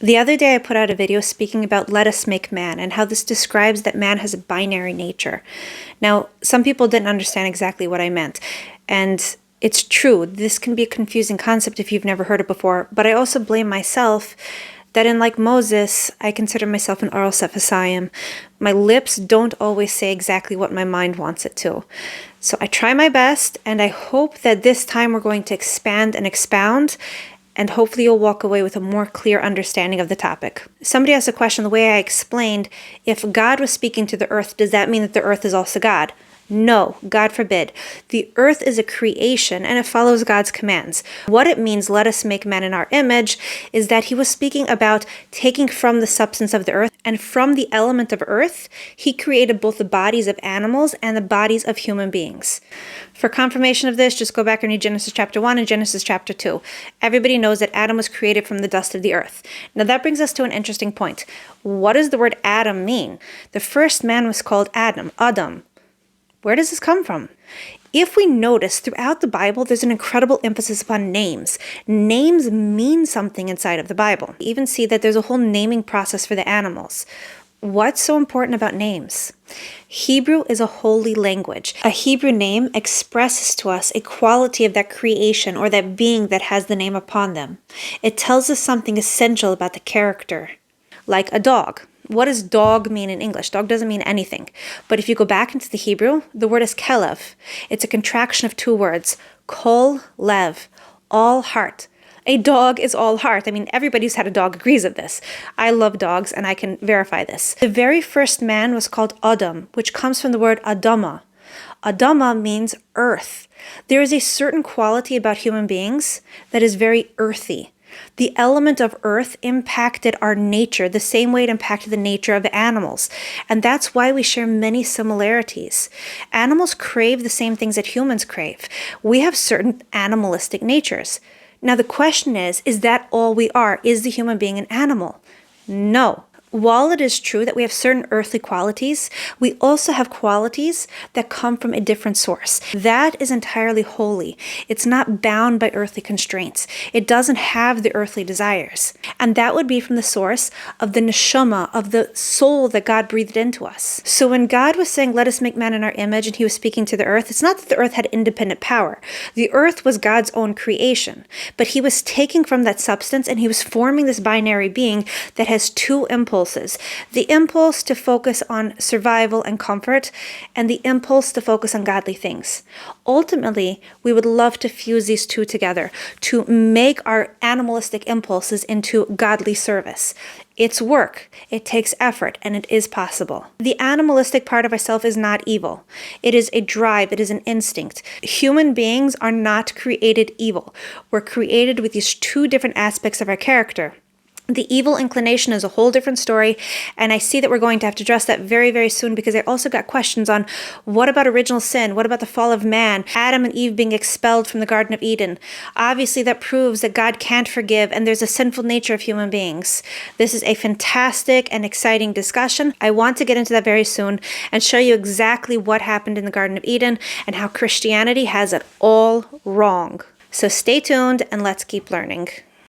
The other day I put out a video speaking about let us make man and how this describes that man has a binary nature. Now, some people didn't understand exactly what I meant, and it's true, this can be a confusing concept if you've never heard it before, but I also blame myself that unlike Moses, I consider myself an oral Cephasayim. My lips don't always say exactly what my mind wants it to. So I try my best, and I hope that this time we're going to expand and expound, and hopefully you'll walk away with a more clear understanding of the topic. Somebody asked a question the way I explained, if God was speaking to the earth, does that mean that the earth is also God? No, God forbid. The earth is a creation and it follows God's commands. What it means, let us make man in our image, is that he was speaking about taking from the substance of the earth, and from the element of earth, he created both the bodies of animals and the bodies of human beings. For confirmation of this, just go back and read Genesis chapter 1 and Genesis chapter 2. Everybody knows that Adam was created from the dust of the earth. Now that brings us to an interesting point. What does the word Adam mean? The first man was called Adam. Where does this come from? If we notice throughout the Bible, there's an incredible emphasis upon names. Names mean something inside of the Bible. You even see that there's a whole naming process for the animals. What's so important about names? Hebrew is a holy language. A Hebrew name expresses to us a quality of that creation or that being that has the name upon them. It tells us something essential about the character, like a dog. What does dog mean in English? Dog doesn't mean anything. But if you go back into the Hebrew, the word is kelev. It's a contraction of two words, kol lev, all heart. A dog is all heart. I mean, everybody who's had a dog agrees with this. I love dogs and I can verify this. The very first man was called Adam, which comes from the word Adama. Adama means earth. There is a certain quality about human beings that is very earthy. The element of earth impacted our nature the same way it impacted the nature of animals. And that's why we share many similarities. Animals crave the same things that humans crave. We have certain animalistic natures. Now the question is that all we are? Is the human being an animal? No. While it is true that we have certain earthly qualities, we also have qualities that come from a different source. That is entirely holy. It's not bound by earthly constraints. It doesn't have the earthly desires. And that would be from the source of the neshama, of the soul that God breathed into us. So when God was saying, let us make man in our image, and he was speaking to the earth, it's not that the earth had independent power. The earth was God's own creation. But he was taking from that substance and he was forming this binary being that has two impulses. The impulse to focus on survival and comfort, and the impulse to focus on godly things. Ultimately, we would love to fuse these two together, to make our animalistic impulses into godly service. It's work, it takes effort, and it is possible. The animalistic part of ourself is not evil. It is a drive, it is an instinct. Human beings are not created evil. We're created with these two different aspects of our character. The evil inclination is a whole different story, and I see that we're going to have to address that very, very soon, because I also got questions on what about original sin? What about the fall of man? Adam and Eve being expelled from the Garden of Eden? Obviously, that proves that God can't forgive, and there's a sinful nature of human beings. This is a fantastic and exciting discussion. I want to get into that very soon and show you exactly what happened in the Garden of Eden and how Christianity has it all wrong. So stay tuned and let's keep learning.